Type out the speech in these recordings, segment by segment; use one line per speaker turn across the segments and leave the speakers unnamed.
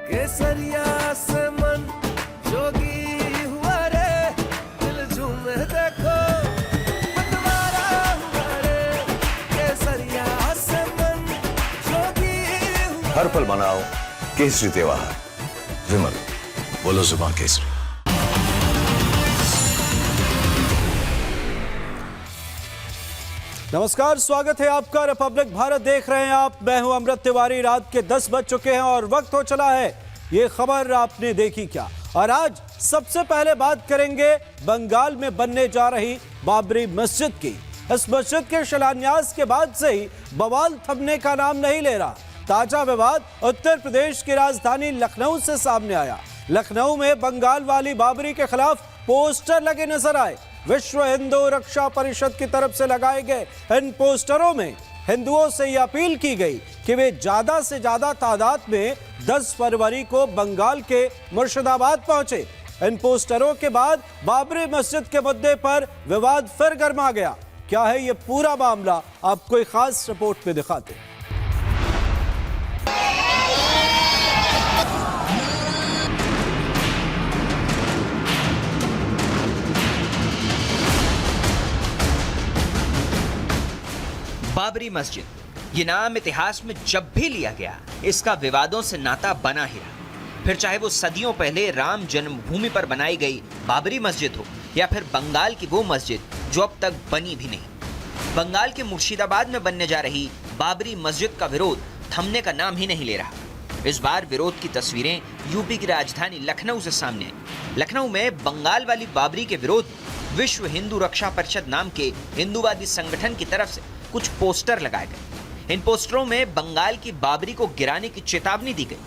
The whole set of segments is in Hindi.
केसरिया से मन जोगी हुआ रे, दिल झूमे देखो मतवारा हुआ रे, केसरिया से मन जोगी हुआ।
हर पल मनाओ केसरी त्योहार। विमल, बोलो जुबान केसरी।
नमस्कार, स्वागत है आपका। रिपब्लिक भारत देख रहे हैं आप। मैं हूं अमृत तिवारी। रात के 10 बज चुके हैं और वक्त हो चला है ये खबर आपने देखी क्या। और आज सबसे पहले बात करेंगे बंगाल में बनने जा रही बाबरी मस्जिद की। इस मस्जिद के शिलान्यास के बाद से ही बवाल थमने का नाम नहीं ले रहा। ताजा विवाद उत्तर प्रदेश की राजधानी लखनऊ से सामने आया। लखनऊ में बंगाल वाली बाबरी के खिलाफ पोस्टर लगे नजर आए। विश्व हिंदू रक्षा परिषद की तरफ से लगाए गए इन पोस्टरों में हिंदुओं से यह अपील की गई कि वे ज्यादा से ज्यादा तादाद में 10 फरवरी को बंगाल के मुर्शिदाबाद पहुंचे। इन पोस्टरों के बाद बाबरी मस्जिद के मुद्दे पर विवाद फिर गर्मा गया। क्या है ये पूरा मामला, आपको एक खास रिपोर्ट में दिखाते हैं।
बाबरी मस्जिद, ये नाम इतिहास में जब भी लिया गया इसका विवादों से नाता बना ही रहा। फिर चाहे वो सदियों पहले राम जन्मभूमि पर बनाई गई बाबरी मस्जिद हो या फिर बंगाल की वो मस्जिद जो अब तक बनी भी नहीं। बंगाल के मुर्शिदाबाद में बनने जा रही बाबरी मस्जिद का विरोध थमने का नाम ही नहीं ले रहा। इस बार विरोध की तस्वीरें यूपी की राजधानी लखनऊ से सामने आई। लखनऊ में बंगाल वाली बाबरी के विरोध विश्व हिंदू रक्षा परिषद नाम के हिंदूवादी संगठन की तरफ से कुछ पोस्टर लगाए गए। इन पोस्टरों में बंगाल की बाबरी को गिराने की चेतावनी दी गई।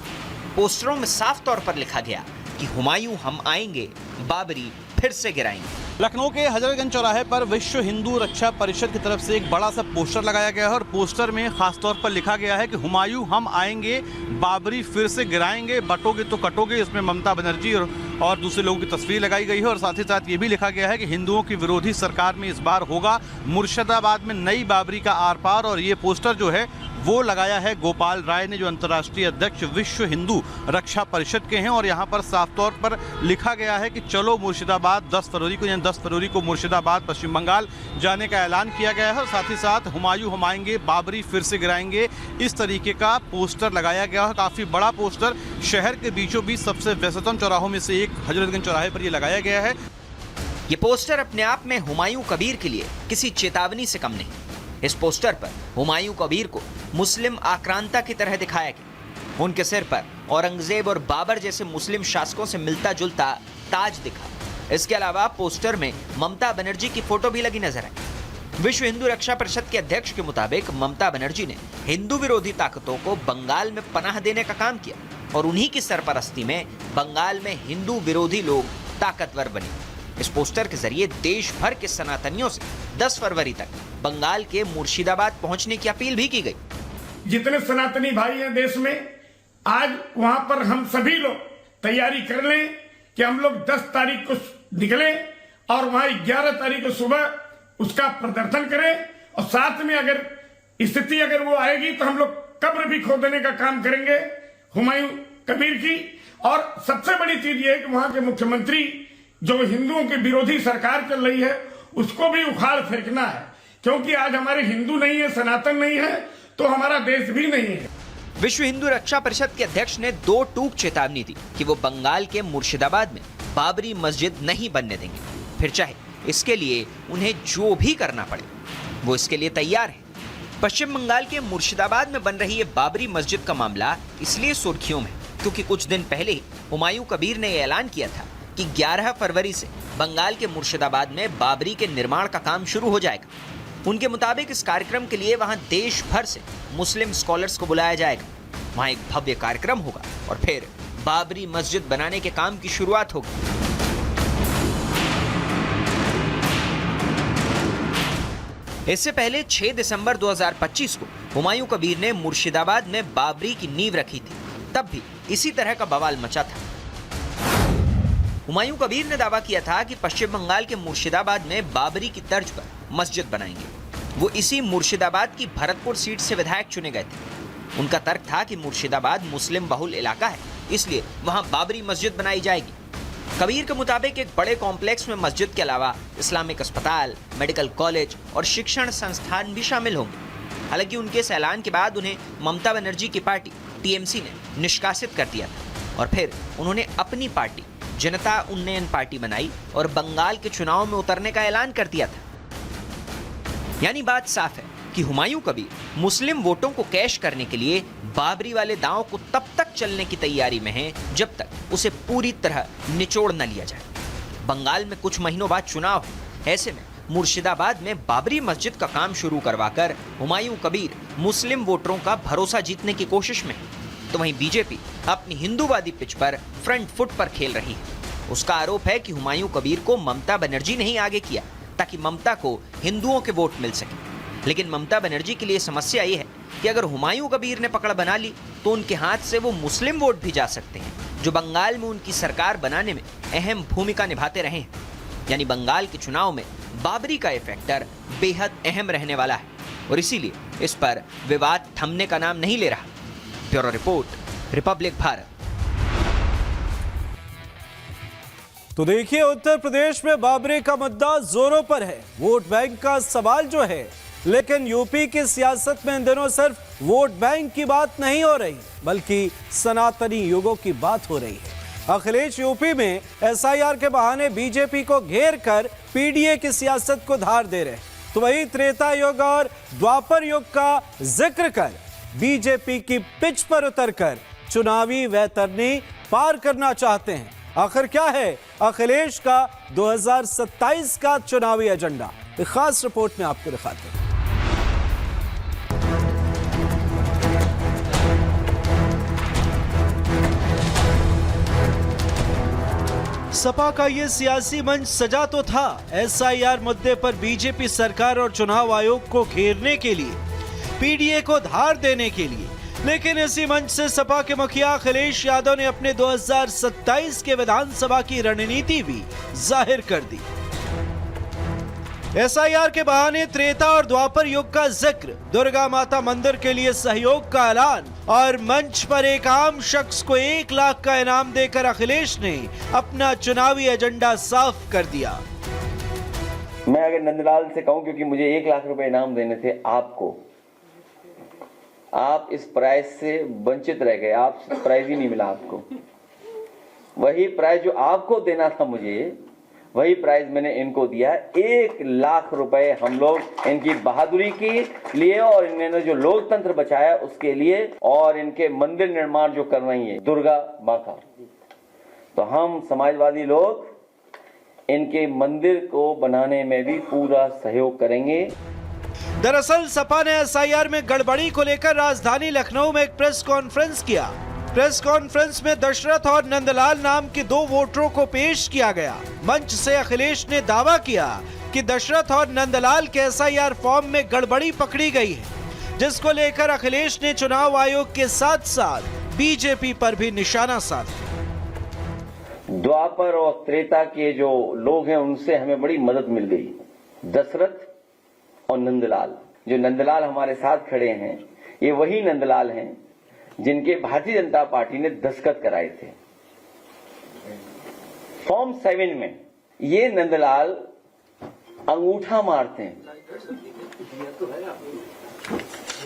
पोस्टरों में साफ तौर पर लिखा गया कि हुमायूं हम आएंगे, बाबरी फिर से गिराएंगे।
लखनऊ के हजरतगंज चौराहे पर विश्व हिंदू रक्षा परिषद की तरफ से एक बड़ा सा पोस्टर लगाया गया है और पोस्टर में खास तौर पर लिखा गया है कि हुमायूं हम आएंगे, बाबरी फिर से गिराएंगे, बटोगे तो कटोगे। इसमें ममता बनर्जी और दूसरे लोगों की तस्वीर लगाई गई है और साथ ही साथ ये भी लिखा गया है कि हिंदुओं की विरोधी सरकार में इस बार होगा मुर्शिदाबाद में नई बाबरी का आर पार। और ये पोस्टर जो है वो लगाया है गोपाल राय ने, जो अंतर्राष्ट्रीय अध्यक्ष विश्व हिंदू रक्षा परिषद के हैं। और यहाँ पर साफ तौर पर लिखा गया है कि चलो मुर्शिदाबाद 10 फरवरी को, यानी 10 फरवरी को मुर्शिदाबाद पश्चिम बंगाल जाने का ऐलान किया गया है। और साथ ही साथ हुमायूं हम आएंगे, बाबरी फिर से गिराएंगे, इस तरीके का पोस्टर लगाया गया है। काफ़ी बड़ा पोस्टर शहर के बीचों बीच सबसे व्यस्ततम चौराहों में से एक हजरतगंज चौराहे पर यह लगाया गया है।
ये पोस्टर अपने आप में हुमायूं कबीर के लिए किसी चेतावनी से कम नहीं। इस पोस्टर पर हुमायूं कबीर को मुस्लिम आक्रांता की तरह दिखाया गया। उनके सिर पर औरंगजेब और बाबर जैसे मुस्लिम शासकों से मिलता जुलता ताज दिखा। इसके अलावा पोस्टर में ममता बनर्जी की फोटो भी लगी नजर आई। विश्व हिंदू रक्षा परिषद के अध्यक्ष के मुताबिक ममता बनर्जी ने हिंदू विरोधी ताकतों को बंगाल में पनाह देने का काम किया और उन्हीं की सरपरस्ती में बंगाल में हिंदू विरोधी लोग ताकतवर बने। इस पोस्टर के जरिए देश भर के सनातनियों से 10 फरवरी तक बंगाल के मुर्शिदाबाद पहुंचने की अपील भी की गई।
जितने सनातनी भाई हैं देश में, आज वहां पर हम सभी लोग तैयारी कर लें कि हम लोग 10 तारीख को निकलें और वहां 11 तारीख को सुबह उसका प्रदर्शन करें। और साथ में अगर स्थिति अगर वो आएगी तो हम लोग कब्र भी खोदने का काम करेंगे हुमायूं कबीर की। और सबसे बड़ी चीज ये है कि वहां के मुख्यमंत्री जो हिंदुओं की विरोधी सरकार चल रही है उसको भी उखाड़ फेंकना है, क्योंकि आज हमारे हिंदू नहीं है, सनातन नहीं है, तो हमारा देश भी नहीं है।
विश्व हिंदू रक्षा परिषद के अध्यक्ष ने 2 टूक चेतावनी दी कि वो बंगाल के मुर्शिदाबाद में बाबरी मस्जिद नहीं बनने देंगे। फिर चाहे इसके लिए उन्हें जो भी करना पड़े वो इसके लिए तैयार है। पश्चिम बंगाल के मुर्शिदाबाद में बन रही ये बाबरी मस्जिद का मामला इसलिए सुर्खियों में क्योंकि कुछ दिन पहले ही हुमायूं कबीर ने ऐलान किया था कि 11 फरवरी से बंगाल के मुर्शिदाबाद में बाबरी के निर्माण का काम शुरू हो जाएगा। उनके मुताबिक इस कार्यक्रम के लिए वहां देश भर से मुस्लिम स्कॉलर्स को बुलाया जाएगा। वहां एक भव्य कार्यक्रम होगा और फिर बाबरी मस्जिद बनाने के काम की शुरुआत होगी। इससे पहले 6 दिसंबर 2025 को हुमायूं कबीर ने मुर्शिदाबाद में बाबरी की नींव रखी थी। तब भी इसी तरह का बवाल मचा था। हुमायूं कबीर ने दावा किया था कि पश्चिम बंगाल के मुर्शिदाबाद में बाबरी की तर्ज पर मस्जिद बनाएंगे। वो इसी मुर्शिदाबाद की भरतपुर सीट से विधायक चुने गए थे। उनका तर्क था कि मुर्शिदाबाद मुस्लिम बहुल इलाका है इसलिए वहां बाबरी मस्जिद बनाई जाएगी। कबीर के मुताबिक एक बड़े कॉम्प्लेक्स में मस्जिद के अलावा इस्लामिक अस्पताल, मेडिकल कॉलेज और शिक्षण संस्थान भी शामिल होंगे। हालांकि उनके इस ऐलान के बाद उन्हें ममता बनर्जी की पार्टी टीएमसी ने निष्कासित कर दिया था और फिर उन्होंने अपनी पार्टी जनता उन्नयन पार्टी बनाई और बंगाल के चुनाव में उतरने का ऐलान कर दिया था। यानी बात साफ है कि हुमायूं कबीर मुस्लिम वोटों को कैश करने के लिए बाबरी वाले दांव को तब तक चलने की तैयारी में है जब तक उसे पूरी तरह निचोड़ न लिया जाए। बंगाल में कुछ महीनों बाद चुनाव है, ऐसे में मुर्शिदाबाद में बाबरी मस्जिद का काम शुरू करवाकर हुमायूं कबीर मुस्लिम वोटरों का भरोसा जीतने की कोशिश में है। तो वहीं बीजेपी अपनी हिंदूवादी पिच पर फ्रंट फुट पर खेल रही है। उसका आरोप है कि हुमायूं कबीर को ममता बनर्जी ने ही आगे किया ताकि ममता को हिंदुओं के वोट मिल सके। लेकिन ममता बनर्जी के लिए समस्या ये है कि अगर हुमायूं कबीर ने पकड़ बना ली तो उनके हाथ से वो मुस्लिम वोट भी जा सकते हैं जो बंगाल में उनकी सरकार बनाने में अहम भूमिका निभाते रहे हैं। यानी बंगाल के चुनाव में बाबरी का ये फैक्टर बेहद अहम रहने वाला है और इसीलिए इस पर विवाद थमने का नाम नहीं ले रहा। Bureau report, Republic Bharat.
तो देखिए, उत्तर प्रदेश में बाबरी का मुद्दा जोरों पर है, वोट बैंक का सवाल जो है, लेकिन यूपी की सियासत में इन दिनों सिर्फ वोट बैंक की बात नहीं हो रही बल्कि सनातनी युगों की बात हो रही है। अखिलेश यूपी में एसआईआर के बहाने बीजेपी को घेर कर पीडीए की सियासत को धार दे रहे, तो वही त्रेता युग और द्वापर युग का जिक्र कर बीजेपी की पिच पर उतरकर चुनावी वैतरनी पार करना चाहते हैं। आखिर क्या है अखिलेश का 2027 का चुनावी एजेंडा, एक खास रिपोर्ट में आपको दिखाते हैं। सपा का ये सियासी मंच सजा तो था एसआईआर मुद्दे पर बीजेपी सरकार और चुनाव आयोग को घेरने के लिए, पीडीए को धार देने के लिए, लेकिन इसी मंच से सपा के मुखिया अखिलेश यादव ने अपने 2027 के विधानसभा की रणनीति भी जाहिर कर दी। एसआईआर के बहाने त्रेता और द्वापर युग का जिक्र, दुर्गा माता मंदिर के लिए सहयोग का ऐलान और मंच पर एक आम शख्स को 1 लाख का इनाम देकर अखिलेश ने अपना चुनावी एजेंडा साफ कर दिया।
मैं अगर नंदलाल से कहूं, क्योंकि मुझे 1 लाख रुपए इनाम देने थे आपको, आप इस प्राइज से वंचित रह गए, आप प्राइज ही नहीं मिला आपको। वही प्राइज जो आपको देना था मुझे, वही प्राइज मैंने इनको दिया। 1 लाख रुपए हम लोग इनकी बहादुरी के लिए और इन्होंने जो लोकतंत्र बचाया उसके लिए और इनके मंदिर निर्माण जो कर रही है दुर्गा माँ का, तो हम समाजवादी लोग इनके मंदिर को बनाने में भी पूरा सहयोग करेंगे।
दरअसल सपा ने एसआईआर में गड़बड़ी को लेकर राजधानी लखनऊ में एक प्रेस कॉन्फ्रेंस किया। प्रेस कॉन्फ्रेंस में दशरथ और नंदलाल नाम के 2 वोटरों को पेश किया गया। मंच से अखिलेश ने दावा किया कि दशरथ और नंदलाल के एसआईआर फॉर्म में गड़बड़ी पकड़ी गई है, जिसको लेकर अखिलेश ने चुनाव आयोग के साथ साथ बीजेपी पर भी निशाना साधा।
द्वापर और त्रेता के जो लोग हैं उनसे हमें बड़ी मदद मिल गई। दशरथ और नंदलाल, जो नंदलाल हमारे साथ खड़े हैं, ये वही नंदलाल हैं जिनके भारतीय जनता पार्टी ने दस्तखत कराए थे फॉर्म 7 में। ये नंदलाल अंगूठा मारते हैं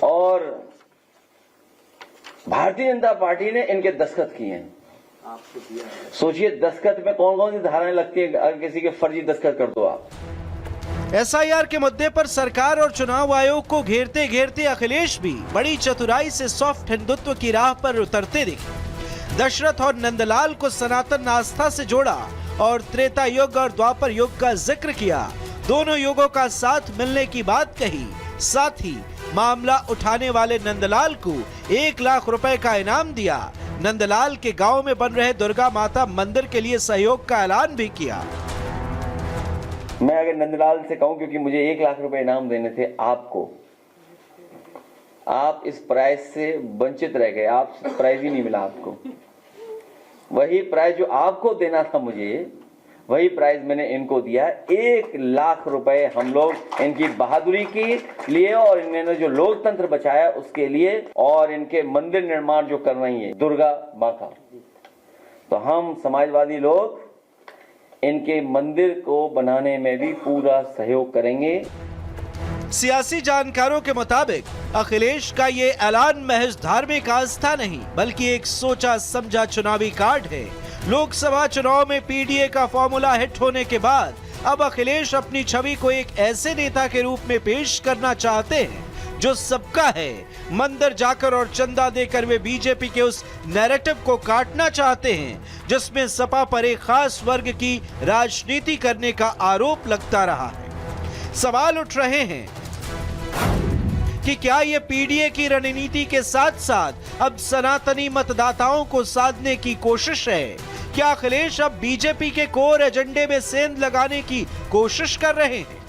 और भारतीय जनता पार्टी ने इनके दस्तखत किए हैं। सोचिए दस्तखत में कौन कौन सी धाराएं लगती हैं, अगर किसी के फर्जी दस्तखत कर दो आप।
एसआईआर के मुद्दे पर सरकार और चुनाव आयोग को घेरते घेरते अखिलेश भी बड़ी चतुराई से सॉफ्ट हिंदुत्व की राह पर उतरते दिखे। दशरथ और नंदलाल को सनातन आस्था से जोड़ा और त्रेता युग और द्वापर युग का जिक्र किया। दोनों युगों का साथ मिलने की बात कही, साथ ही मामला उठाने वाले नंदलाल को 1 लाख रुपए का इनाम दिया। नंदलाल के गांव में बन रहे दुर्गा माता मंदिर के लिए सहयोग का ऐलान भी किया।
मैं अगर नंदलाल से कहूं, क्योंकि मुझे 1 लाख रुपए इनाम देने थे आपको, आप इस प्राइज से वंचित रह गए, आप प्राइज ही नहीं मिला आपको। वही प्राइज जो आपको देना था मुझे, वही प्राइज मैंने इनको दिया। 1 लाख रुपए हम लोग इनकी बहादुरी के लिए और इन्होंने जो लोकतंत्र बचाया उसके लिए और इनके मंदिर निर्माण जो कर रही है दुर्गा माँ का, तो हम समाजवादी लोग इनके मंदिर को बनाने में भी पूरा सहयोग करेंगे।
सियासी जानकारों के मुताबिक अखिलेश का ये ऐलान महज धार्मिक आस्था नहीं बल्कि एक सोचा समझा चुनावी कार्ड है। लोकसभा चुनाव में पीडीए का फॉर्मूला हिट होने के बाद अब अखिलेश अपनी छवि को एक ऐसे नेता के रूप में पेश करना चाहते हैं जो सबका है। मंदिर जाकर और चंदा देकर वे बीजेपी के उस नैरेटिव को काटना चाहते हैं जिसमें सपा पर एक खास वर्ग की राजनीति करने का आरोप लगता रहा है। सवाल उठ रहे हैं कि क्या ये पीडीए की रणनीति के साथ साथ अब सनातनी मतदाताओं को साधने की कोशिश है? क्या अखिलेश अब बीजेपी के कोर एजेंडे में सेंध लगाने की कोशिश कर रहे हैं?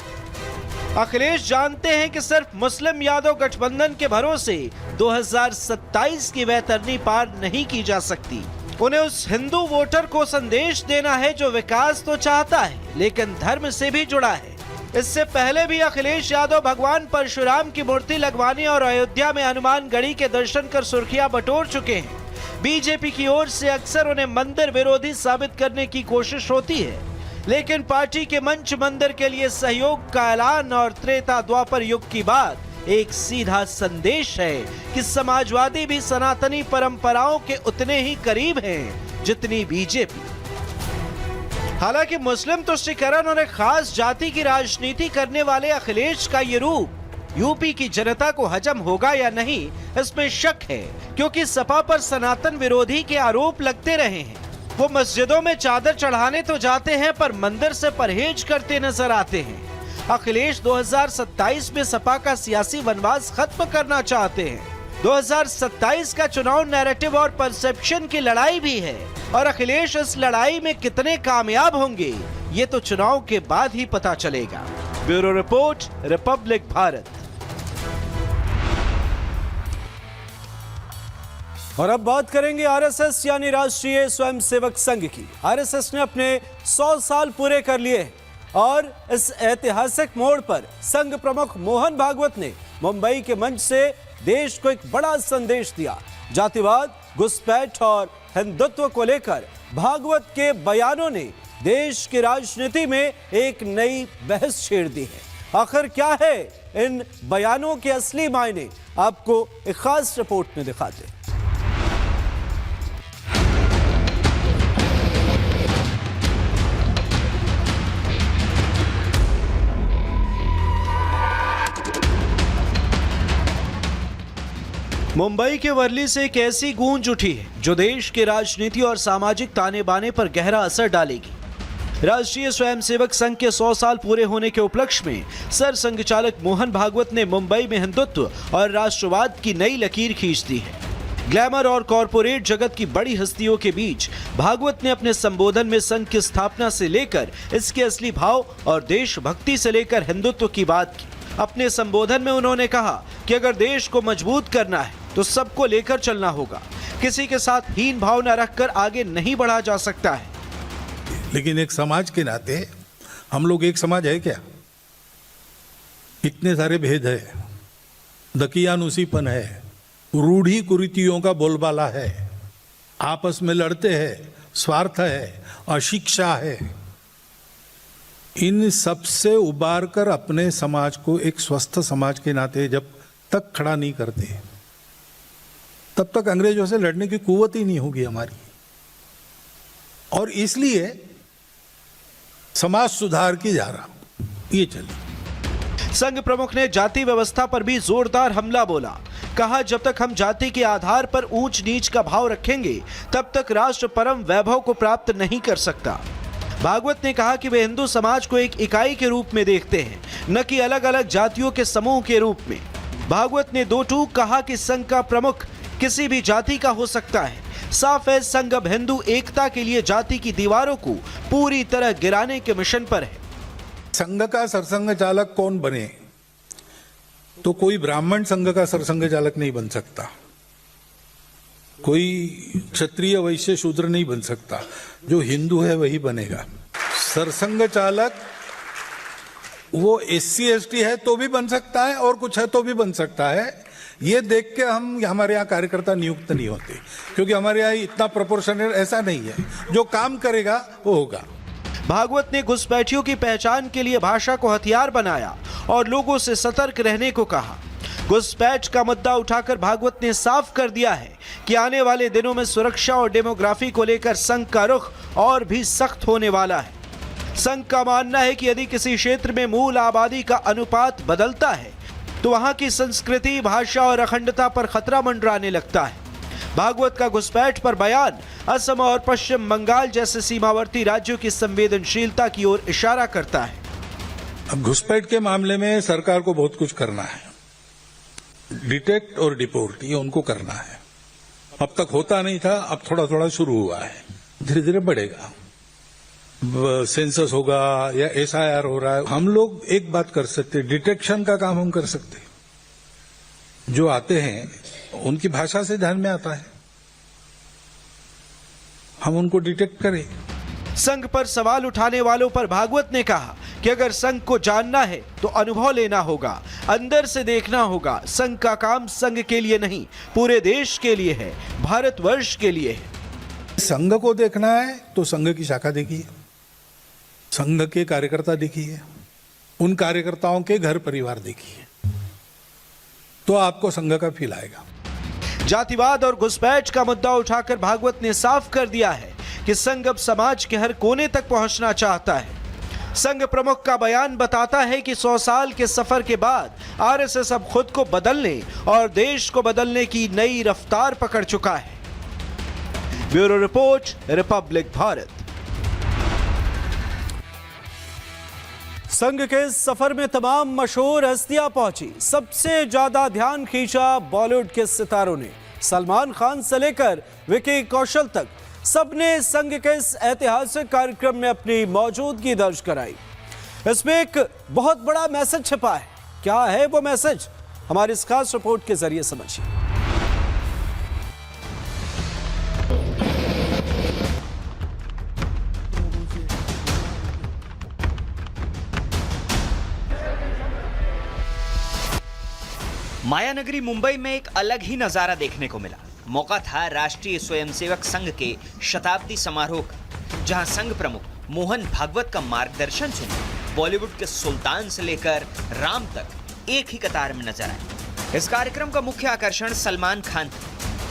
अखिलेश जानते हैं कि सिर्फ मुस्लिम यादव गठबंधन के भरोसे 2027 की वैतरनी पार नहीं की जा सकती। उन्हें उस हिंदू वोटर को संदेश देना है जो विकास तो चाहता है लेकिन धर्म से भी जुड़ा है। इससे पहले भी अखिलेश यादव भगवान परशुराम की मूर्ति लगवाने और अयोध्या में हनुमान गढ़ी के दर्शन कर सुर्खियां बटोर चुके हैं। बीजेपी की ओर से अक्सर उन्हें मंदिर विरोधी साबित करने की कोशिश होती है, लेकिन पार्टी के मंच मंदिर के लिए सहयोग का ऐलान और त्रेता द्वापर युग की बात एक सीधा संदेश है कि समाजवादी भी सनातनी परंपराओं के उतने ही करीब हैं जितनी बीजेपी। हालांकि मुस्लिम तुष्टीकरण और एक खास जाति की राजनीति करने वाले अखिलेश का ये रूप यूपी की जनता को हजम होगा या नहीं, इसमें शक है, क्योंकि सपा पर सनातन विरोधी के आरोप लगते रहे हैं। वो मस्जिदों में चादर चढ़ाने तो जाते हैं पर मंदिर से परहेज करते नजर आते हैं। अखिलेश 2027 में सपा का सियासी वनवास खत्म करना चाहते हैं। 2027 का चुनाव नैरेटिव और परसेप्शन की लड़ाई भी है और अखिलेश इस लड़ाई में कितने कामयाब होंगे ये तो चुनाव के बाद ही पता चलेगा। Bureau report, Republic Bharat. और अब बात करेंगे आरएसएस यानी राष्ट्रीय स्वयंसेवक संघ की। आरएसएस ने अपने 100 साल पूरे कर लिए और इस ऐतिहासिक मोड़ पर संघ प्रमुख मोहन भागवत ने मुंबई के मंच से देश को एक बड़ा संदेश दिया। जातिवाद, घुसपैठ और हिंदुत्व को लेकर भागवत के बयानों ने देश की राजनीति में एक नई बहस छेड़ दी है। आखिर क्या है इन बयानों के असली मायने, आपको एक खास रिपोर्ट में दिखाते हैं। मुंबई के वर्ली से एक ऐसी गूंज उठी है जो देश के राजनीति और सामाजिक ताने बाने पर गहरा असर डालेगी। राष्ट्रीय स्वयंसेवक संघ के 100 साल पूरे होने के उपलक्ष्य में सर संघचालक मोहन भागवत ने मुंबई में हिंदुत्व और राष्ट्रवाद की नई लकीर खींच दी है। ग्लैमर और कॉरपोरेट जगत की बड़ी हस्तियों के बीच भागवत ने अपने संबोधन में संघ की स्थापना से लेकर इसके असली भाव और देशभक्ति से लेकर हिंदुत्व की बात की। अपने संबोधन में उन्होंने कहा कि अगर देश को मजबूत करना है तो सबको लेकर चलना होगा। किसी के साथ हीन भावना रखकर आगे नहीं बढ़ा जा सकता है।
लेकिन एक समाज के नाते हम लोग एक समाज है क्या? इतने सारे भेद है, दकियानुसीपन है, रूढ़ी कुरीतियों का बोलबाला है, आपस में लड़ते हैं, स्वार्थ है, अशिक्षा है। इन सबसे उबार कर अपने समाज को एक स्वस्थ समाज के नाते जब तक खड़ा नहीं करते तब तक अंग्रेजों से लड़ने की कुव्वत ही नहीं होगी हमारी। और इसलिए समाज सुधार की जा रहा ये चलिए।
संघ प्रमुख ने जाति व्यवस्था पर भी जोरदार हमला बोला। कहा, जब तक हम जाति के आधार पर ऊंच नीच का भाव रखेंगे तब तक राष्ट्र परम वैभव को प्राप्त नहीं कर सकता। भागवत ने कहा कि वे हिंदू समाज को एक इकाई के रूप में देखते हैं, न कि अलग अलग जातियों के समूह के रूप में। भागवत ने दो टूक कहा कि संघ का प्रमुख किसी भी जाति का हो सकता है। साफ है, संघ अब हिंदू एकता के लिए जाति की दीवारों को पूरी तरह गिराने के मिशन पर है।
संघ का सरसंघ चालक कौन बने? तो कोई ब्राह्मण संघ का सरसंघ चालक नहीं बन सकता, कोई क्षत्रिय वैश्य शूद्र नहीं बन सकता, जो हिंदू है वही बनेगा। सरसंघ चालक वो SC ST है तो भी बन सकता है और कुछ है तो भी बन सकता है, ये देख के हम हमारे यहाँ कार्यकर्ता नियुक्त नहीं होते, क्योंकि हमारे यहाँ इतना प्रोपोर्शनल ऐसा नहीं है। जो काम करेगा वो होगा।
भागवत ने घुसपैठियों की पहचान के लिए भाषा को हथियार बनाया और लोगों से सतर्क रहने को कहा। घुसपैठ का मुद्दा उठाकर भागवत ने साफ कर दिया है कि आने वाले दिनों में सुरक्षा और डेमोग्राफी को लेकर संघ का रुख और भी सख्त होने वाला है। संघ का मानना है कि यदि किसी क्षेत्र में मूल आबादी का अनुपात बदलता है तो वहां की संस्कृति, भाषा और अखंडता पर खतरा मंडराने लगता है। भागवत का घुसपैठ पर बयान असम और पश्चिम बंगाल जैसे सीमावर्ती राज्यों की संवेदनशीलता की ओर इशारा करता है।
अब घुसपैठ के मामले में सरकार को बहुत कुछ करना है। डिटेक्ट और डिपोर्ट ये उनको करना है। अब तक होता नहीं था, अब थोड़ा थोड़ा शुरू हुआ है, धीरे धीरे बढ़ेगा। सेंसस होगा या SIR हो रहा है। हम लोग एक बात कर सकते, डिटेक्शन का काम हम कर सकते। जो आते हैं उनकी भाषा से ध्यान में आता है, हम उनको डिटेक्ट करें।
संघ पर सवाल उठाने वालों पर भागवत ने कहा कि अगर संघ को जानना है तो अनुभव लेना होगा, अंदर से देखना होगा। संघ का काम संघ के लिए नहीं, पूरे देश के लिए है, भारतवर्ष के लिए है।
संघ को देखना है तो संघ की शाखा देखिए, संघ के कार्यकर्ता देखिए, उन कार्यकर्ताओं के घर परिवार देखिए, तो आपको संघ का फील आएगा।
जातिवाद और घुसपैठ का मुद्दा उठाकर भागवत ने साफ कर दिया है कि संघ अब समाज के हर कोने तक पहुंचना चाहता है। संघ प्रमुख का बयान बताता है कि 100 साल के सफर के बाद RSS अब खुद को बदलने और देश को बदलने की नई रफ्तार पकड़ चुका है। Bureau report, Republic Bharat. संघ के इस सफर में तमाम मशहूर हस्तियां पहुंची। सबसे ज्यादा ध्यान खींचा बॉलीवुड के सितारों ने। सलमान खान से लेकर विकी कौशल तक सबने संघ के इस ऐतिहासिक कार्यक्रम में अपनी मौजूदगी दर्ज कराई। इसमें एक बहुत बड़ा मैसेज छिपा है। क्या है वो मैसेज, हमारी इस खास रिपोर्ट के जरिए समझिए।
मायानगरी मुंबई में एक अलग ही नजारा देखने को मिला। मौका था राष्ट्रीय स्वयंसेवक संघ के शताब्दी समारोह का, जहां संघ प्रमुख मोहन भागवत का मार्गदर्शन सुना बॉलीवुड के सुल्तान से लेकर राम तक एक ही कतार में नजर आए। इस कार्यक्रम का मुख्य आकर्षण सलमान खान था,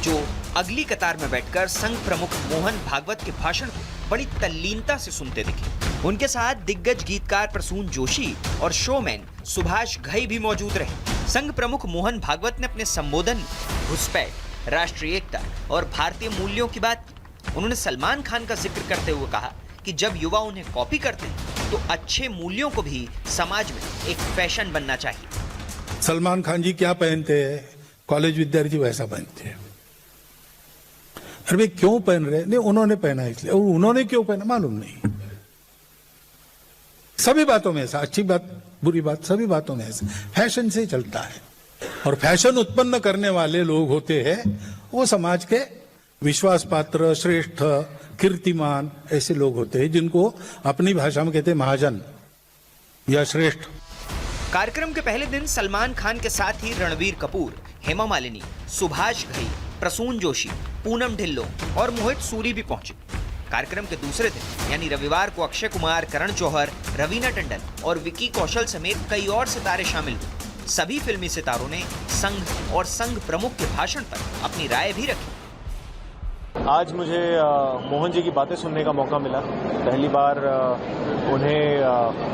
जो अगली कतार में बैठकर संघ प्रमुख मोहन भागवत के भाषण को बड़ी तल्लीनता से सुनते दिखे। उनके साथ दिग्गज गीतकार प्रसून जोशी और शोमैन सुभाष घई भी मौजूद रहे। संघ प्रमुख मोहन भागवत ने अपने संबोधन में घुसपैठ, राष्ट्रीय एकता और भारतीय मूल्यों की बात की। उन्होंने सलमान खान का जिक्र करते हुए कहा कि जब युवा उन्हें कॉपी करते हैं तो अच्छे मूल्यों को भी समाज में एक फैशन बनना चाहिए।
सलमान खान जी क्या पहनते हैं, कॉलेज विद्यार्थी वैसा पहनते हैं। अरे भाई क्यों पहन रहे? नहीं, उन्होंने पहना इसलिए। और उन्होंने क्यों पहना मालूम नहीं। सभी बातों में ऐसा, अच्छी बात बुरी बात सभी बातों में ऐसा फैशन से चलता है। और फैशन उत्पन्न करने वाले लोग होते हैं वो समाज के विश्वास पात्र, श्रेष्ठ, कीर्तिमान ऐसे लोग होते हैं, जिनको अपनी भाषा में कहते हैं महाजन या श्रेष्ठ।
कार्यक्रम के पहले दिन सलमान खान के साथ ही रणबीर कपूर, हेमा मालिनी, सुभाष घई, प्रसून जोशी, पूनम ढिल्लों और मोहित सूरी भी पहुंचे। कार्यक्रम के दूसरे दिन यानी रविवार को अक्षय कुमार, करण जौहर, रवीना टंडन और विकी कौशल समेत कई और सितारे शामिल हुए। सभी फिल्मी सितारों ने संघ और संघ प्रमुख के भाषण पर अपनी राय भी रखी।
आज मुझे मोहन जी की बातें सुनने का मौका मिला। पहली बार उन्हें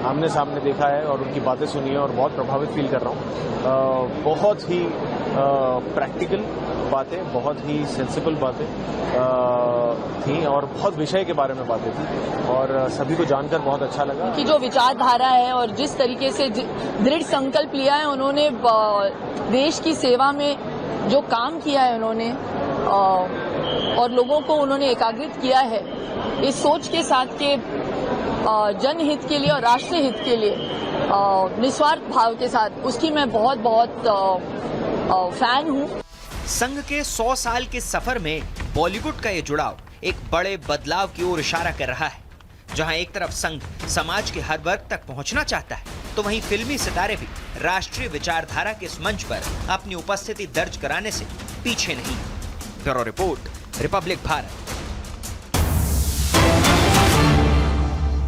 आमने सामने देखा है और उनकी बातें सुनी है और बहुत प्रभावित फील कर रहा हूँ। बहुत ही प्रैक्टिकल बातें, बहुत ही सेंसिबल बातें थी और बहुत विषय के बारे में बातें थी और सभी को जानकर बहुत अच्छा लगा
कि जो विचारधारा है और जिस तरीके से दृढ़ संकल्प लिया है उन्होंने, देश की सेवा में जो काम किया है उन्होंने और लोगों को उन्होंने एकाग्रित किया है, इस सोच के साथ के जनहित के लिए और राष्ट्र हित के लिए निस्वार्थ भाव के साथ, उसकी मैं बहुत बहुत फैन हूँ।
संघ के 100 साल के सफर में बॉलीवुड का ये जुड़ाव एक बड़े बदलाव की ओर इशारा कर रहा है। जहां एक तरफ संघ समाज के हर वर्ग तक पहुंचना चाहता है, तो वहीं फिल्मी सितारे भी राष्ट्रीय विचारधारा के इस मंच पर अपनी उपस्थिति दर्ज कराने से पीछे नहीं। Bureau report, Republic Bharat.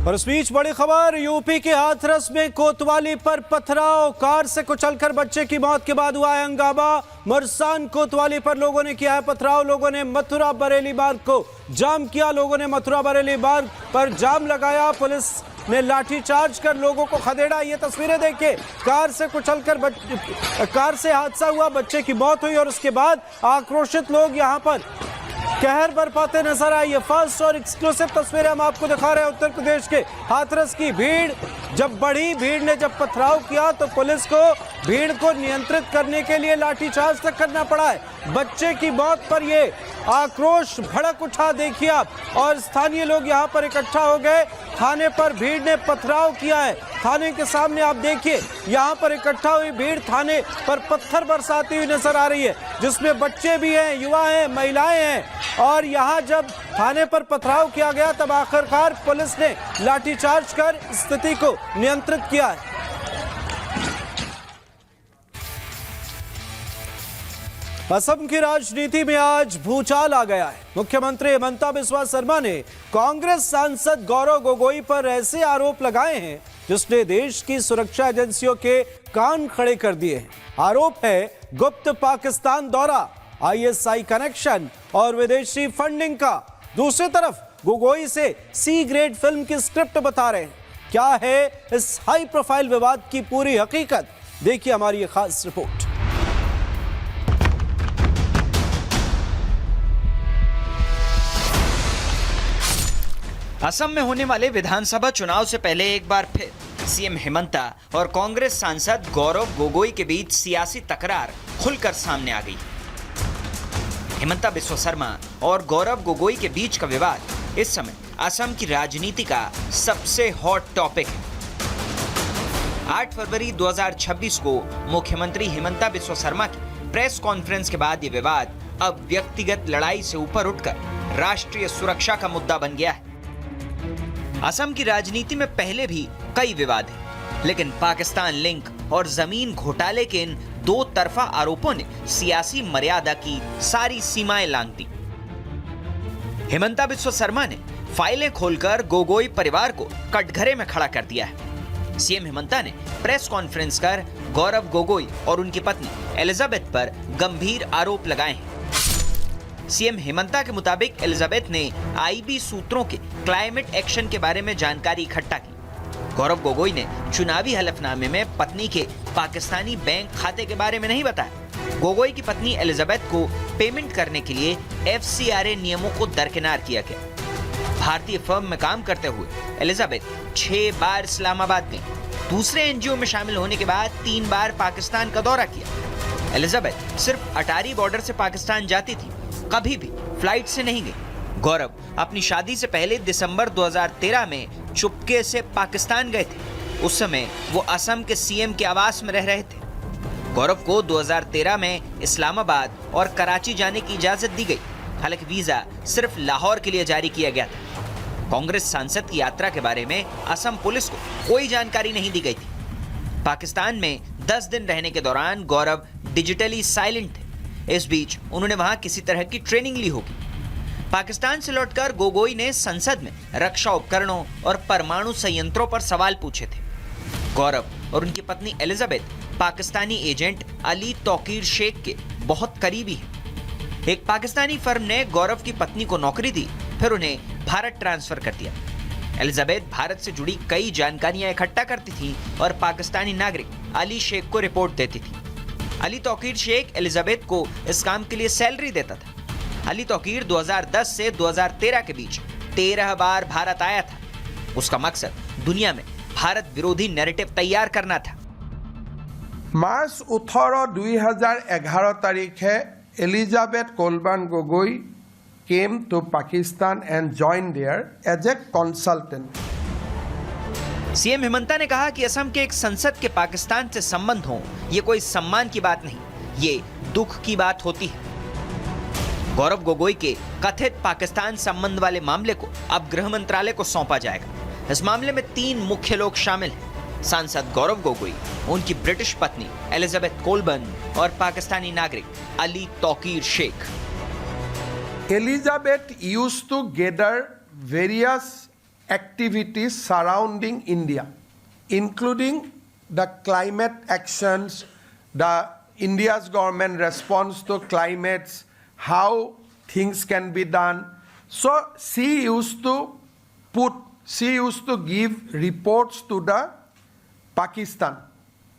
और इस बीच बड़ी खबर, यूपी के हाथरस में कोतवाली पर पथराव, कार से कुचलकर बच्चे की मौत के बाद हुआ है हंगामा। मरसान कोतवाली पर लोगों ने किया है पथराव। लोगों ने मथुरा बरेली मार्ग को जाम किया। लोगों ने मथुरा बरेली मार्ग पर जाम लगाया। पुलिस ने लाठीचार्ज कर लोगों को खदेड़ा। ये तस्वीरें देखिए, कार से कुचलकर कार से हादसा हुआ, बच्चे की मौत हुई और उसके बाद आक्रोशित लोग यहां पर कहर बरपाते नजर आए। ये फर्स्ट और एक्सक्लूसिव तस्वीरें हम आपको दिखा रहे हैं उत्तर प्रदेश के हाथरस की। भीड़ जब बढ़ी, भीड़ ने जब पथराव किया तो पुलिस को भीड़ को नियंत्रित करने के लिए लाठीचार्ज तक करना पड़ा है। बच्चे की मौत पर ये आक्रोश भड़क उठा, देखिए आप। और स्थानीय लोग यहां पर इकट्ठा हो गए। थाने पर भीड़ ने पथराव किया है। थाने के सामने आप देखिए, यहां पर इकट्ठा हुई भीड़ थाने पर पत्थर बरसाती हुई नजर आ रही है, जिसमें बच्चे भी हैं, युवा हैं, महिलाएं हैं। और यहां जब थाने पर पथराव किया गया तब आखिरकार पुलिस ने लाठीचार्ज कर स्थिति को नियंत्रित किया है। असम की राजनीति में आज भूचाल आ गया है। मुख्यमंत्री हिमंता बिस्वा शर्मा ने कांग्रेस सांसद गौरव गोगोई पर ऐसे आरोप लगाए हैं जिसने देश की सुरक्षा एजेंसियों के कान खड़े कर दिए हैं। आरोप है गुप्त पाकिस्तान दौरा, ISI कनेक्शन और विदेशी फंडिंग का। दूसरी तरफ गोगोई से C ग्रेड फिल्म की स्क्रिप्ट बता रहे हैं। क्या है इस हाई प्रोफाइल विवाद की पूरी हकीकत, देखिए हमारी ये खास रिपोर्ट।
असम में होने वाले विधानसभा चुनाव से पहले एक बार फिर सीएम हिमंता और कांग्रेस सांसद गौरव गोगोई के बीच सियासी तकरार खुलकर सामने आ गई। हिमंता बिस्वा शर्मा और गौरव गोगोई के बीच का विवाद इस समय असम की राजनीति का सबसे हॉट टॉपिक है। 8 फरवरी 2026 को मुख्यमंत्री हिमंता बिस्वा शर्मा की प्रेस कॉन्फ्रेंस के बाद ये विवाद अब व्यक्तिगत लड़ाई से ऊपर उठकर राष्ट्रीय सुरक्षा का मुद्दा बन गया है। असम की राजनीति में पहले भी कई विवाद हैं, लेकिन पाकिस्तान लिंक और जमीन घोटाले के इन दो तरफा आरोपों ने सियासी मर्यादा की सारी सीमाएं लांघ दी। हिमंता बिस्वा शर्मा ने फाइलें खोलकर गोगोई परिवार को कटघरे में खड़ा कर दिया है। सीएम हिमंता ने प्रेस कॉन्फ्रेंस कर गौरव गोगोई और उनकी पत्नी एलिजाबेथ पर गंभीर आरोप लगाए हैं। सीएम हिमंता के मुताबिक एलिजाबेथ ने आईबी सूत्रों के क्लाइमेट एक्शन के बारे में जानकारी इकट्ठा की। गौरव गोगोई ने चुनावी हलफनामे में पत्नी के पाकिस्तानी बैंक खाते के बारे में नहीं बताया। गोगोई की पत्नी एलिजाबेथ को पेमेंट करने के लिए FCRA नियमों को दरकिनार किया गया। भारतीय फर्म में काम करते हुए एलिजाबेथ 6 बार इस्लामाबाद गई। दूसरे NGO में शामिल होने के बाद 3 बार पाकिस्तान का दौरा किया। एलिजाबेथ सिर्फ अटारी बॉर्डर से पाकिस्तान जाती थी, कभी भी फ्लाइट से नहीं गई। गौरव अपनी शादी से पहले दिसंबर 2013 में चुपके से पाकिस्तान गए थे। उस समय वो असम के CM के आवास में रह रहे थे। गौरव को 2013 में इस्लामाबाद और कराची जाने की इजाजत दी गई। हालांकि वीजा सिर्फ लाहौर के लिए जारी किया गया था। कांग्रेस सांसद की यात्रा के बारे में असम पुलिस को कोई जानकारी नहीं दी गई थी। पाकिस्तान में 10 दिन रहने के दौरान गौरव डिजिटली साइलेंट थे। इस बीच उन्होंने वहां किसी तरह की ट्रेनिंग ली होगी। पाकिस्तान से लौटकर गोगोई ने संसद में रक्षा उपकरणों और परमाणु संयंत्रों पर सवाल पूछे थे। गौरव और उनकी पत्नी एलिजाबेथ पाकिस्तानी एजेंट अली तौकीर शेख के बहुत करीबी हैं। एक पाकिस्तानी फर्म ने गौरव की पत्नी को नौकरी दी, फिर उन्हें भारत ट्रांसफर कर दिया। एलिजाबेथ भारत से जुड़ी कई जानकारियां इकट्ठा करती थी और पाकिस्तानी नागरिक अली शेख को रिपोर्ट देती थी। अली तौकीर शेख एलिजाबेथ को इस काम के लिए सैलरी देता था। अली तौकीर 2010 से 2013 के बीच 13 बार भारत आया था। उसका मकसद दुनिया में भारत विरोधी नैरेटिव तैयार करना था।
मार्च 18, 2011 तारीखे Elizabeth Colburn Gogoi came to Pakistan and joined there as a consultant.
CM Himanta ने कहा कि असम के एक संसद के पाकिस्तान से संबंध हो, ये कोई सम्मान की बात नहीं, ये दुख की बात होती है। गौरव गोगोई के कथित पाकिस्तान संबंध वाले मामले को अब गृह मंत्रालय को सौंपा जाएगा। इस मामले में 3 मुख्य लोग शामिल हैं। सांसद गौरव गोगोई, उनकी ब्रिटिश पत्नी एलिजाबेथ कोलबर्न और पाकिस्तानी नागरिक Ali Tauqeer Sheikh.
Elizabeth used to gather various activities surrounding India, including the climate actions, the India's government response to climates, how things can be done. So she used to give reports to the Pakistan,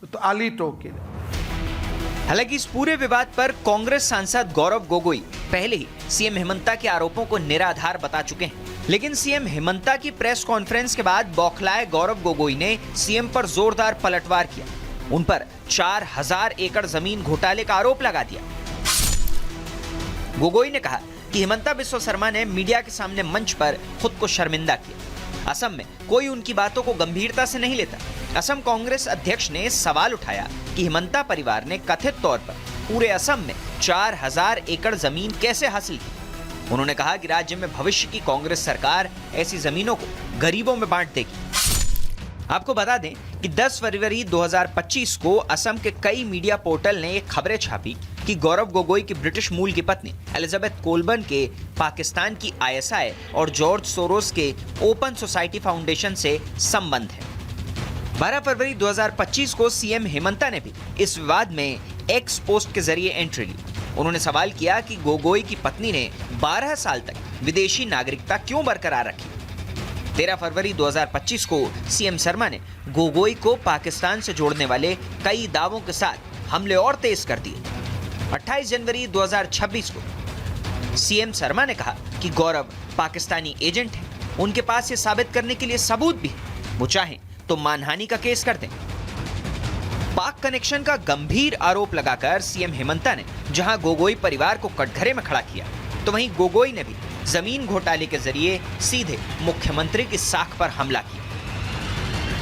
to Ali Tauqir.
हालांकि इस पूरे विवाद पर कांग्रेस सांसद गौरव गोगोई पहले ही सीएम हेमंता के आरोपों को निराधार बता चुके हैं, लेकिन सीएम हेमंता की प्रेस कॉन्फ्रेंस के बाद बौखलाए गौरव गोगोई ने सीएम पर जोरदार पलटवार किया। उन पर 4000 एकड़ जमीन घोटाले का आरोप लगा दिया। गोगोई ने कहा कि हेमंता बिस्वा शर्मा ने मीडिया के सामने मंच पर खुद को शर्मिंदा किया। असम में कोई उनकी बातों को गंभीरता से नहीं लेता। असम कांग्रेस अध्यक्ष ने सवाल उठाया कि हेमंता परिवार ने कथित तौर पर पूरे असम में 4000 एकड़ जमीन कैसे हासिल की। उन्होंने कहा कि राज्य में भविष्य की कांग्रेस सरकार ऐसी जमीनों को गरीबों में बांट देगी। आपको बता दें कि 10 फरवरी 2025 को असम के कई मीडिया पोर्टल ने एक खबरें छापी कि गौरव गोगोई की ब्रिटिश मूल की पत्नी एलिजाबेथ कोलबर्न के पाकिस्तान की ISI और जॉर्ज सोरोस के ओपन सोसाइटी फाउंडेशन से संबंध है। 12 फरवरी 2025 को सीएम हेमंता ने भी इस विवाद में एक्स पोस्ट के जरिए एंट्री ली। उन्होंने सवाल किया कि गोगोई की पत्नी ने 12 साल तक विदेशी नागरिकता क्यों बरकरार रखी। 13 फरवरी 2025 को सीएम शर्मा ने गोगोई को पाकिस्तान से जोड़ने वाले कई दावों के साथ हमले और तेज कर दिए। 28 जनवरी 2026 को सीएम शर्मा ने कहा कि गौरव पाकिस्तानी एजेंट है, उनके पास ये साबित करने के लिए सबूत भी है, वो चाहें तो मानहानि का केस कर दें। पाक कनेक्शन का गंभीर आरोप लगाकर सीएम हेमंता ने जहां गोगोई परिवार को कटघरे में खड़ा किया, तो वहीं गोगोई ने भी जमीन घोटाले के जरिए सीधे मुख्यमंत्री की साख पर हमला किया।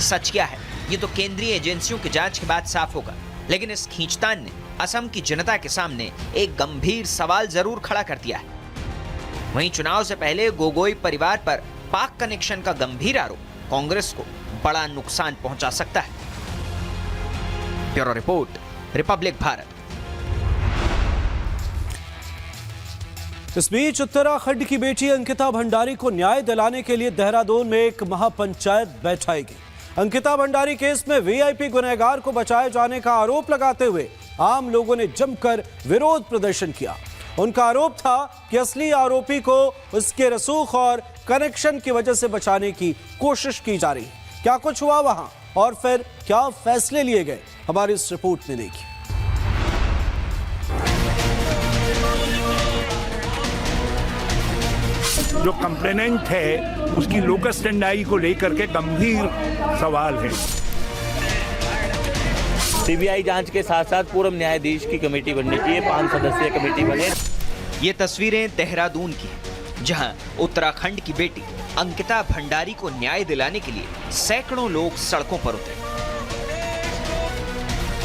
सच क्या है ये तो केंद्रीय एजेंसियों की जांच के बाद साफ होगा, लेकिन इस खींचतान ने असम की जनता के सामने एक गंभीर सवाल जरूर खड़ा कर दिया है। वहीं चुनाव से पहले गोगोई परिवार पर पाक कनेक्शन का गंभीर आरोप कांग्रेस को बड़ा नुकसान पहुंचा सकता है। Bureau report, Republic Bharat.
इस बीच उत्तराखंड की बेटी अंकिता भंडारी को न्याय दिलाने के लिए देहरादून में एक महापंचायत बैठाई गई। अंकिता भंडारी केस में वीआईपी गुनहगार को बचाए जाने का आरोप लगाते हुए आम लोगों ने जमकर विरोध प्रदर्शन किया। उनका आरोप था कि असली आरोपी को उसके रसूख और कनेक्शन की वजह से बचाने की कोशिश की जा रही है। क्या कुछ हुआ वहां और फिर क्या फैसले लिए गए, हमारी इस रिपोर्ट में देखिए।
जो कंप्लेनेंट है उसकी लोकस टेंडाई को लेकर के गंभीर सवाल है।
सीबीआई जांच के साथ साथ पूर्व न्यायाधीश की कमेटी बननी चाहिए, 5 सदस्यीय कमेटी बने।
ये तस्वीरें देहरादून की हैं, जहां उत्तराखंड की बेटी अंकिता भंडारी को न्याय दिलाने के लिए सैकड़ों लोग सड़कों पर उतरे।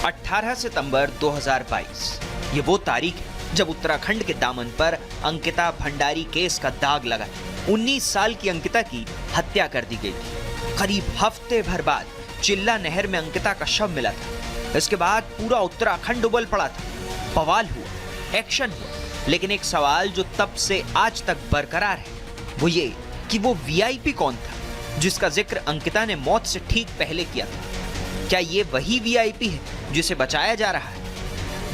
18 सितंबर 2022 ये वो तारीख है जब उत्तराखंड के दामन पर अंकिता भंडारी केस का दाग लगा। 19 साल की अंकिता की हत्या कर दी गई थी। करीब हफ्ते भर बाद चिल्ला नहर में अंकिता का शव मिला था। इसके बाद पूरा उत्तराखंड उबल पड़ा था। बवाल हुआ, एक्शन हुआ, लेकिन एक सवाल जो तब से आज तक बरकरार है वो ये कि वो वीआईपी कौन था जिसका जिक्र अंकिता ने मौत से ठीक पहले किया था। क्या ये वही वीआईपी है जिसे बचाया जा रहा है?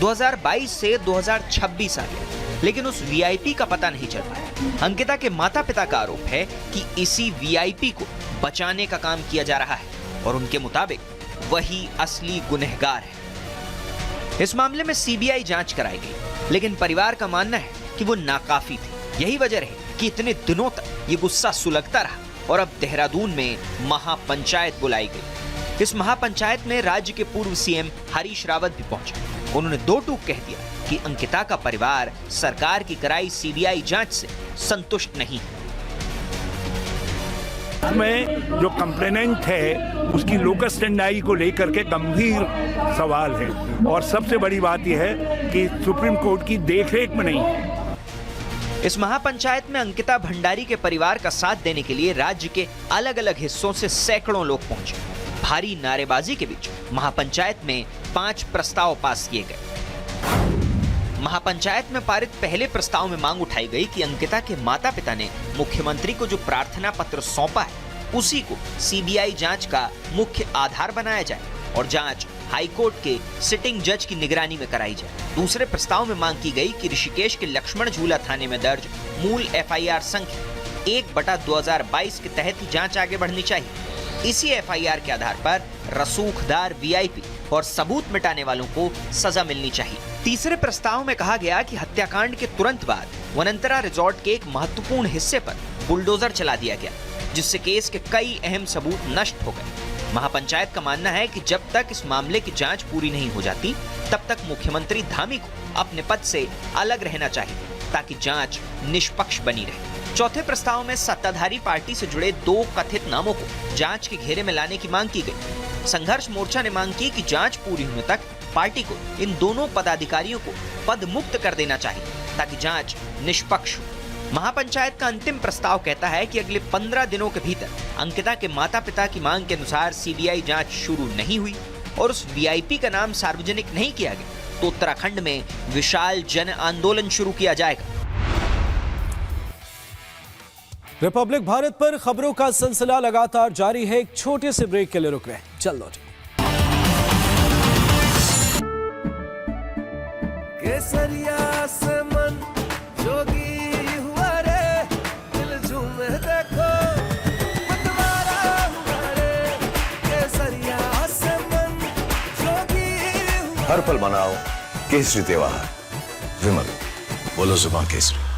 2022 से 2026 आ गया, लेकिन उस वीआईपी का पता नहीं चल पाया। अंकिता के माता पिता का आरोप है कि इसी वीआईपी को बचाने का काम किया जा रहा है और उनके मुताबिक वही असली गुनहगार है। इस मामले में सीबीआई जांच कराई गई, लेकिन परिवार का मानना है कि वो नाकाफी थी। यही वजह रही कि इतने दिनों तक ये गुस्सा सुलगता रहा और अब देहरादून में महापंचायत बुलाई गई। इस महापंचायत में राज्य के पूर्व सीएम हरीश रावत भी पहुंचे। उन्होंने दो टूक कह दिया कि अंकिता का परिवार सरकार की कराई सीबीआई जांच से संतुष्ट नहीं है।
में जो कंप्लेनेंट है उसकी लोकस टेंडाई को लेकर के गंभीर सवाल है और सबसे बड़ी बात यह है कि सुप्रीम कोर्ट की देखरेख में नहीं है।
इस महापंचायत में अंकिता भंडारी के परिवार का साथ देने के लिए राज्य के अलग अलग हिस्सों से सैकड़ों लोग पहुंचे। भारी नारेबाजी के बीच महापंचायत में 5 प्रस्ताव पास किए गए। महापंचायत में पारित पहले प्रस्ताव में मांग उठाई गई कि अंकिता के माता पिता ने मुख्यमंत्री को जो प्रार्थना पत्र सौंपा है उसी को सीबीआई जांच का मुख्य आधार बनाया जाए और जांच हाईकोर्ट के सिटिंग जज की निगरानी में कराई जाए। दूसरे प्रस्ताव में मांग की गई कि ऋषिकेश के लक्ष्मण झूला थाने में दर्ज मूल FIR संख्या 1/2022 के तहत ही जांच आगे बढ़नी चाहिए। इसी FIR के आधार पर रसूखदार VIP और सबूत मिटाने वालों को सजा मिलनी चाहिए। तीसरे प्रस्ताव में कहा गया कि हत्याकांड के तुरंत बाद वनंतरा रिजॉर्ट के एक महत्वपूर्ण हिस्से पर बुलडोजर चला दिया गया, जिससे केस के कई अहम सबूत नष्ट हो गए। महापंचायत का मानना है कि जब तक इस मामले की जांच पूरी नहीं हो जाती, तब तक मुख्यमंत्री धामी को अपने पद से अलग रहना चाहिए ताकि जांच निष्पक्ष बनी रहे। चौथे प्रस्ताव में सत्ताधारी पार्टी से जुड़े 2 कथित नामों को जांच के घेरे में लाने की मांग की गई। संघर्ष मोर्चा ने मांग की कि जांच पूरी होने तक पार्टी को इन दोनों पदाधिकारियों को पद मुक्त कर देना चाहिए ताकि जांच निष्पक्ष हो। महापंचायत का अंतिम प्रस्ताव कहता है कि अगले 15 दिनों के भीतर अंकिता के माता पिता की मांग के अनुसार सीबीआई जांच शुरू नहीं हुई और उस VIP का नाम सार्वजनिक नहीं किया गया तो उत्तराखंड में विशाल जन आंदोलन शुरू किया जाएगा।
रिपब्लिक भारत पर खबरों का सिलसिला लगातार जारी है। एक छोटे से ब्रेक के लिए रुक रहे हैं, चल लौटे।
केसरिया से मन जोगी हुआ रे, दिल झूमे देखो मतवारा हुआ रे। केसरिया से मन जोगी हुआ।
हर पल मनाओ केसरी त्योहार। विमल, बोलो जुबान केसरी।